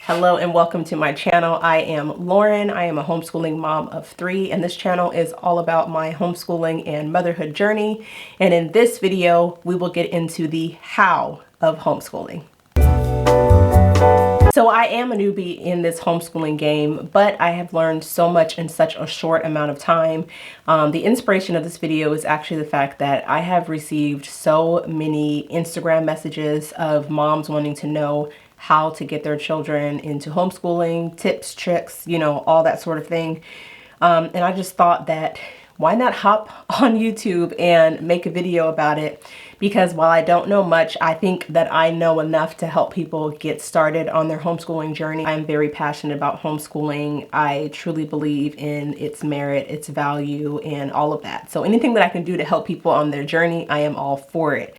Hello and welcome to my channel. I am Lauren. I am a homeschooling mom of 3, and this channel is all about my homeschooling and motherhood journey. And in this video, we will get into the how of homeschooling. So I am a newbie in this homeschooling game, but I have learned so much in such a short amount of time. The inspiration of this video is actually the fact that I have received so many Instagram messages of moms wanting to know how to get their children into homeschooling, tips, tricks, all that sort of thing. And I just thought that why not hop on YouTube and make a video about it? Because while I don't know much, I think that I know enough to help people get started on their homeschooling journey. I'm very passionate about homeschooling. I truly believe in its merit, its value, and all of that. So anything that I can do to help people on their journey, I am all for it.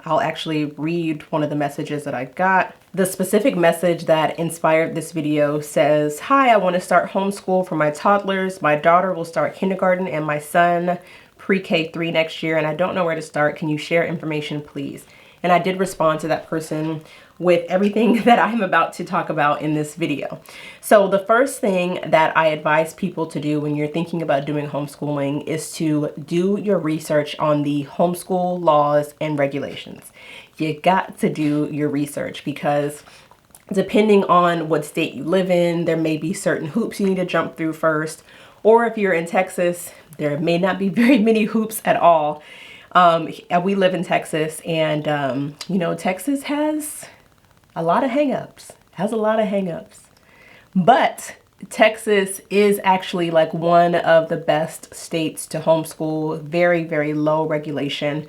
I'll actually read one of the messages that I got. The specific message that inspired this video says, "Hi, I want to start homeschool for my toddlers. My daughter will start kindergarten and my son pre-K 3 next year, and I don't know where to start. Can you share information, please?" And I did respond to that person with everything that I'm about to talk about in this video. So the first thing that I advise people to do when you're thinking about doing homeschooling is to do your research on the homeschool laws and regulations. You got to do your research because depending on what state you live in, there may be certain hoops you need to jump through first. Or if you're in Texas, there may not be very many hoops at all. We live in Texas, and Texas has a lot of hangups. But Texas is actually like one of the best states to homeschool. Very, very low regulation.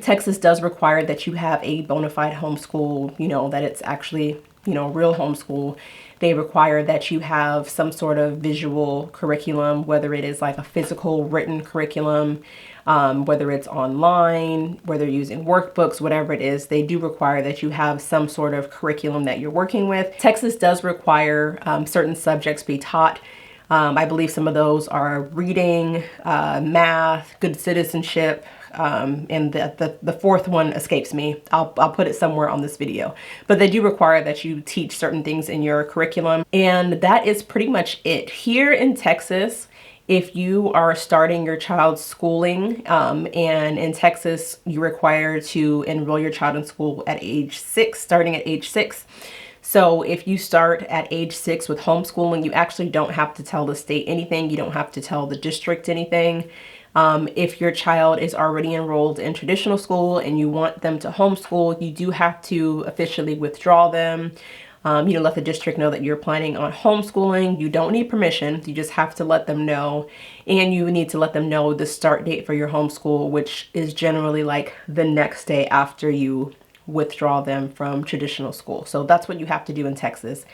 Texas does require that you have a bona fide homeschool, that it's actually, real homeschool. They require that you have some sort of visual curriculum, whether it is like a physical written curriculum, whether it's online, whether you're using workbooks, whatever it is, they do require that you have some sort of curriculum that you're working with. Texas does require certain subjects be taught. I believe some of those are reading, math, good citizenship, and the fourth one escapes me. I'll put it somewhere on this video. But they do require that you teach certain things in your curriculum. And that is pretty much it. Here in Texas, if you are starting your child's schooling, and in Texas, you're required to enroll your child in school at age 6, starting at age 6. So if you start at age 6 with homeschooling, you actually don't have to tell the state anything. You don't have to tell the district anything. If your child is already enrolled in traditional school and you want them to homeschool, you do have to officially withdraw them. Let the district know that you're planning on homeschooling. You don't need permission. You just have to let them know. And you need to let them know the start date for your homeschool, which is generally like the next day after you withdraw them from traditional school. So that's what you have to do in Texas.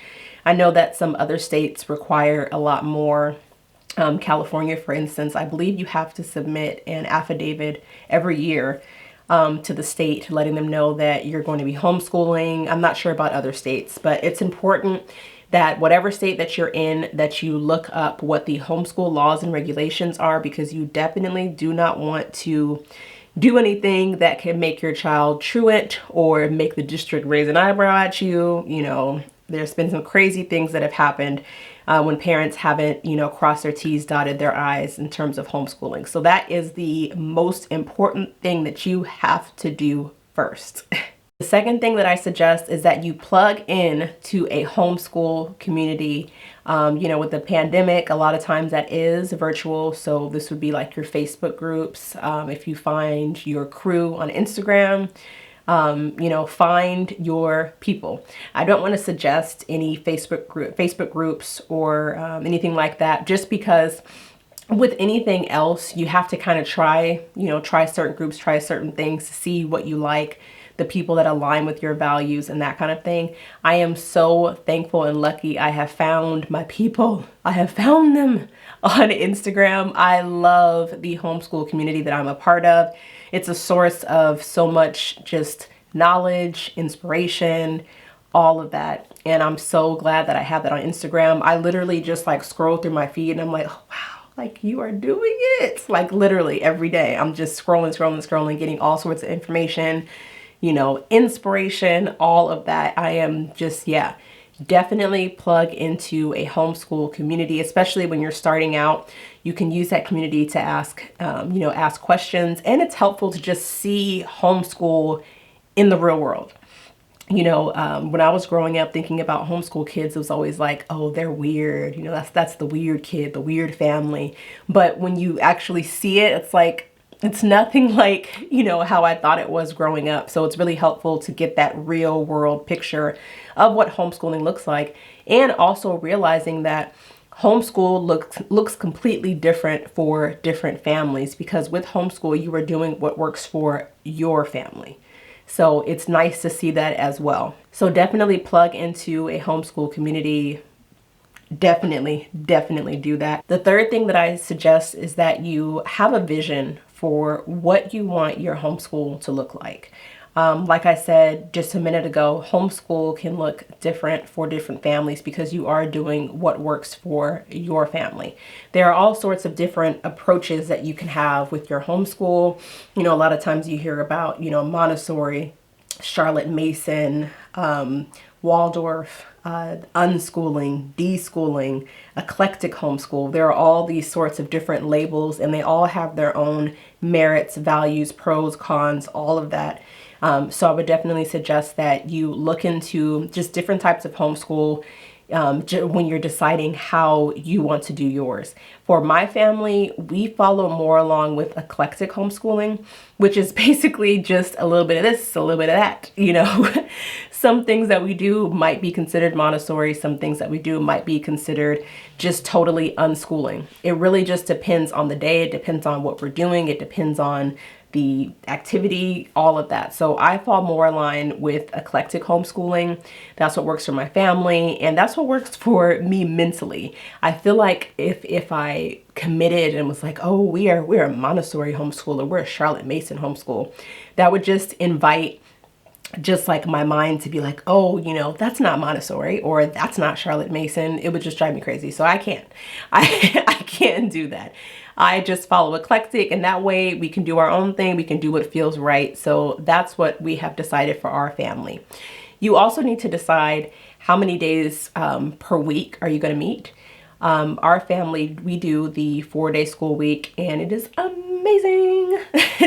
I know that some other states require a lot more. California, for instance, I believe you have to submit an affidavit every year to the state, letting them know that you're going to be homeschooling. I'm not sure about other states, but it's important that whatever state that you're in, that you look up what the homeschool laws and regulations are, because you definitely do not want to do anything that can make your child truant or make the district raise an eyebrow at you. There's been some crazy things that have happened when parents haven't, crossed their T's, dotted their I's in terms of homeschooling. So that is the most important thing that you have to do first. The second thing that I suggest is that you plug in to a homeschool community. With the pandemic, a lot of times that is virtual. So this would be like your Facebook groups. If you find your crew on Instagram, find your people. I don't want to suggest any Facebook groups or anything like that, just because with anything else, you have to kind of try certain groups, try certain things to see what you like, the people that align with your values and that kind of thing. I am so thankful and lucky. I have found my people. I have found them on Instagram. I love the homeschool community that I'm a part of. It's a source of so much just knowledge, inspiration, all of that. And I'm so glad that I have that on Instagram. I literally just like scroll through my feed and I'm like, oh, wow, like you are doing it. Like literally every day I'm just scrolling, getting all sorts of information, inspiration, all of that. I am just, yeah, definitely plug into a homeschool community, especially when you're starting out. You can use that community to ask questions, and it's helpful to just see homeschool in the real world. When I was growing up thinking about homeschool kids, it was always like, oh, they're weird. That's the weird kid, the weird family. But when you actually see it, it's like, it's nothing like, how I thought it was growing up. So it's really helpful to get that real world picture of what homeschooling looks like. And also realizing that homeschool looks completely different for different families, because with homeschool, you are doing what works for your family. So it's nice to see that as well. So definitely plug into a homeschool community. Definitely do that. The third thing that I suggest is that you have a vision for what you want your homeschool to look like. Like I said just a minute ago, homeschool can look different for different families because you are doing what works for your family. There are all sorts of different approaches that you can have with your homeschool. A lot of times you hear about, Montessori, Charlotte Mason, Waldorf, unschooling, deschooling, eclectic homeschool. There are all these sorts of different labels, and they all have their own merits, values, pros, cons, all of that. So I would definitely suggest that you look into just different types of homeschool when you're deciding how you want to do yours. For my family, we follow more along with eclectic homeschooling, which is basically just a little bit of this, a little bit of that. Some things that we do might be considered Montessori. Some things that we do might be considered just totally unschooling. It really just depends on the day. It depends on what we're doing. It depends on the activity, all of that. So I fall more in line with eclectic homeschooling. That's what works for my family, and that's what works for me mentally. I feel like if I committed and was like, oh, we're a Montessori homeschool, or we're a Charlotte Mason homeschool, that would just invite just like my mind to be like, oh, that's not Montessori, or that's not Charlotte Mason. It would just drive me crazy. So I can't do that. I just follow eclectic, and that way we can do our own thing. We can do what feels right. So that's what we have decided for our family. You also need to decide how many days per week are you going to meet. Our family, we do the 4-day school week, and it is amazing.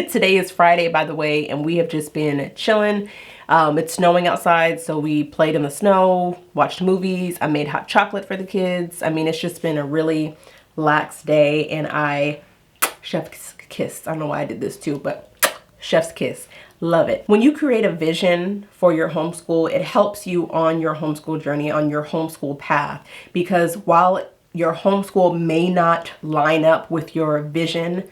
Today is Friday, by the way, and we have just been chilling. It's snowing outside, so we played in the snow, watched movies. I made hot chocolate for the kids. I mean, it's just been a really lax day, and chef's kiss. I don't know why I did this too, but chef's kiss. Love it. When you create a vision for your homeschool, it helps you on your homeschool journey, on your homeschool path, because while your homeschool may not line up with your vision,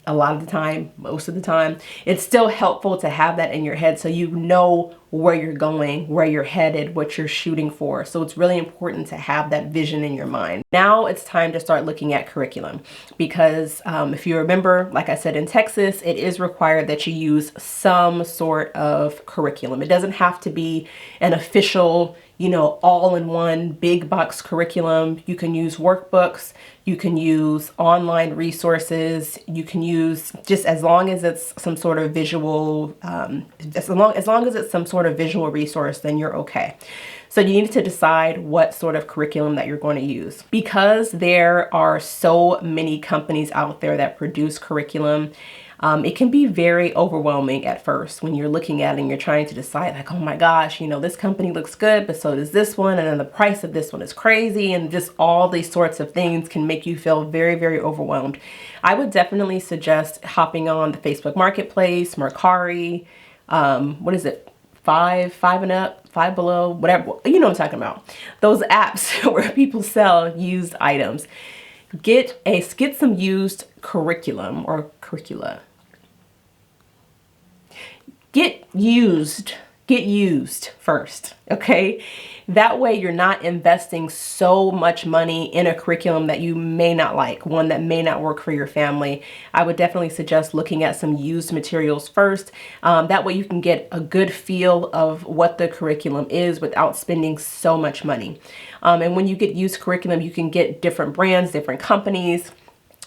a lot of the time, most of the time, it's still helpful to have that in your head so you know where you're going, where you're headed, what you're shooting for. So it's really important to have that vision in your mind. Now it's time to start looking at curriculum, because if you remember, like I said, in Texas, it is required that you use some sort of curriculum. It doesn't have to be an official, all-in-one big box curriculum. You can use workbooks, you can use online resources, you can use, just as long as it's some sort of visual, as long as it's some sort of visual resource, then you're okay. So you need to decide what sort of curriculum that you're going to use. Because there are so many companies out there that produce curriculum, it can be very overwhelming at first when you're looking at it and you're trying to decide, like, oh my gosh, this company looks good, but so does this one, and then the price of this one is crazy, and just all these sorts of things can make you feel very, very overwhelmed. I would definitely suggest hopping on the Facebook Marketplace, Mercari, what is it? Five and up, Five Below, whatever, you know what I'm talking about. Those apps where people sell used items. Get some used curriculum or curricula. Get used first, okay? That way you're not investing so much money in a curriculum that you may not like, one that may not work for your family. I would definitely suggest looking at some used materials first. That way you can get a good feel of what the curriculum is without spending so much money. And when you get used curriculum, you can get different brands, different companies.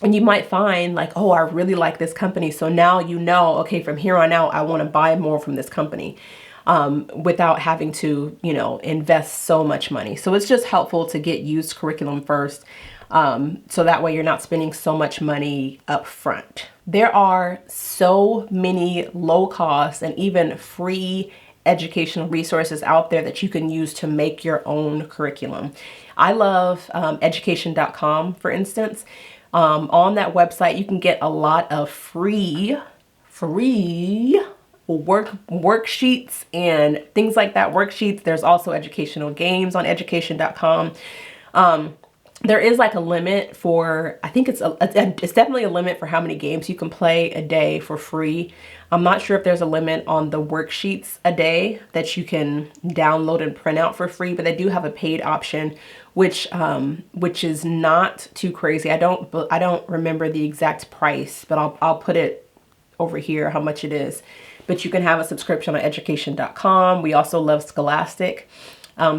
And you might find like, oh, I really like this company. So now you know, okay, from here on out, I want to buy more from this company without having to, you know, invest so much money. So it's just helpful to get used curriculum first. So that way you're not spending so much money up front. There are so many low cost and even free educational resources out there that you can use to make your own curriculum. I love education.com, for instance. On that website, you can get a lot of free worksheets and things like that. Worksheets. There's also educational games on education.com. There is like a limit for, I think it's definitely a limit for how many games you can play a day for free. I'm not sure if there's a limit on the worksheets a day that you can download and print out for free, but they do have a paid option, which is not too crazy. I don't remember the exact price, but I'll put it over here how much it is. But you can have a subscription on education.com. We also love Scholastic.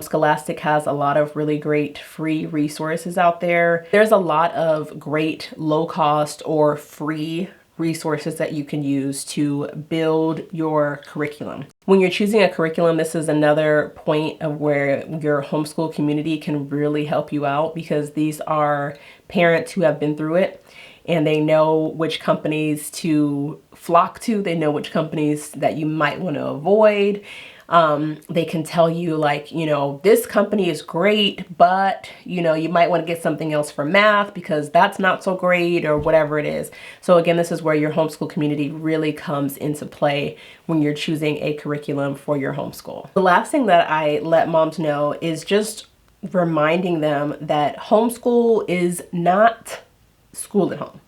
Scholastic has a lot of really great free resources out there. There's a lot of great low cost or free resources that you can use to build your curriculum. When you're choosing a curriculum, this is another point of where your homeschool community can really help you out, because these are parents who have been through it and they know which companies to flock to. They know which companies that you might want to avoid. They can tell you like, you know, this company is great, but you know, you might want to get something else for math because that's not so great, or whatever it is. So again, this is where your homeschool community really comes into play when you're choosing a curriculum for your homeschool. The last thing that I let moms know is just reminding them that homeschool is not school at home.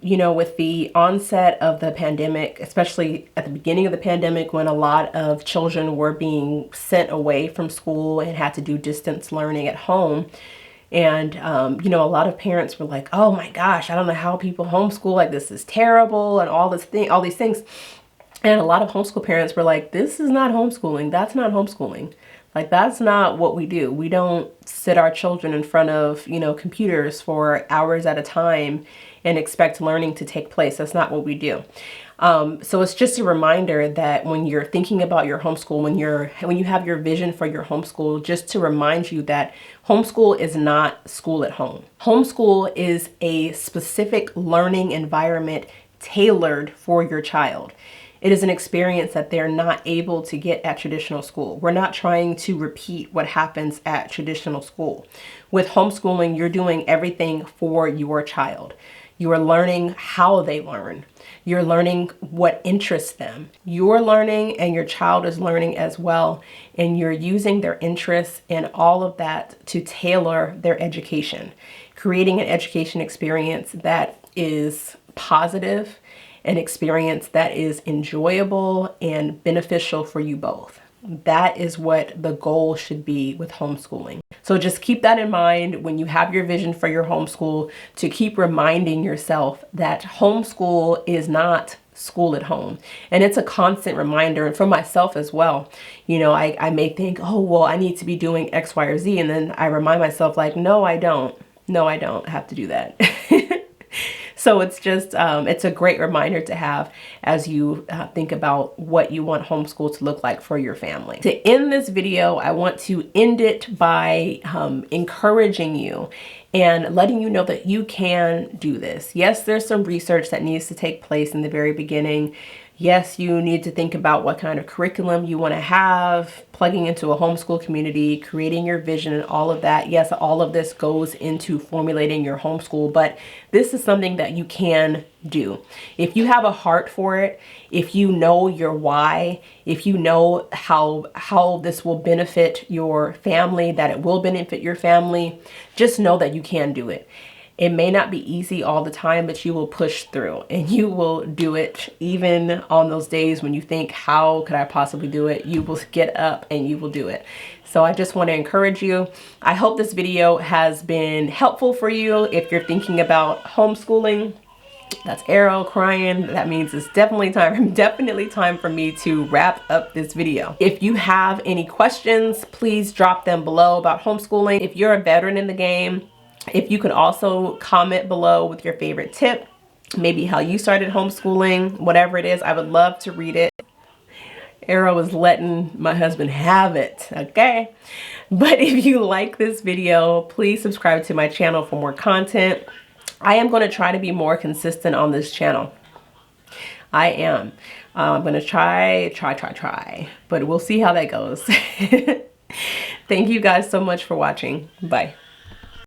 You know, with the onset of the pandemic, especially at the beginning of the pandemic, when a lot of children were being sent away from school and had to do distance learning at home. And, you know, a lot of parents were like, oh my gosh, I don't know how people homeschool, like this is terrible, and all these things. And a lot of homeschool parents were like, this is not homeschooling. That's not homeschooling. Like, that's not what we do. We don't sit our children in front of, you know, computers for hours at a time and expect learning to take place. That's not what we do. So it's just a reminder that when you're thinking about your homeschool, when you have your vision for your homeschool, just to remind you that homeschool is not school at home. Homeschool is a specific learning environment tailored for your child. It is an experience that they're not able to get at traditional school. We're not trying to repeat what happens at traditional school. With homeschooling, you're doing everything for your child. You are learning how they learn. You're learning what interests them. You're learning and your child is learning as well. And you're using their interests and all of that to tailor their education, creating an education experience that is positive, an experience that is enjoyable and beneficial for you both. That is what the goal should be with homeschooling. So just keep that in mind when you have your vision for your homeschool, to keep reminding yourself that homeschool is not school at home. And it's a constant reminder. And for myself as well, you know, I may think, oh, well, I need to be doing X, Y, or Z. And then I remind myself like, no, I don't have to do that. So it's just, it's a great reminder to have as you think about what you want homeschool to look like for your family. To end this video, I want to end it by encouraging you and letting you know that you can do this. Yes, there's some research that needs to take place in the very beginning. Yes, you need to think about what kind of curriculum you want to have, plugging into a homeschool community, creating your vision and all of that. Yes, all of this goes into formulating your homeschool, but this is something that you can do. If you have a heart for it, if you know your why, if you know how this will benefit your family, that it will benefit your family, just know that you can do it. It may not be easy all the time, but you will push through and you will do it. Even on those days when you think, how could I possibly do it? You will get up and you will do it. So I just want to encourage you. I hope this video has been helpful for you. If you're thinking about homeschooling, that's Arrow crying. That means it's definitely time for me to wrap up this video. If you have any questions, please drop them below about homeschooling. If you're a veteran in the game, If you could also comment below with your favorite tip, maybe how you started homeschooling, whatever it is, I would love to read it. Arrow is letting my husband have it, okay? But if you like this video, please subscribe to my channel for more content. I am going to try to be more consistent on this channel. I am. I'm going to try, but we'll see how that goes. Thank you guys so much for watching. Bye.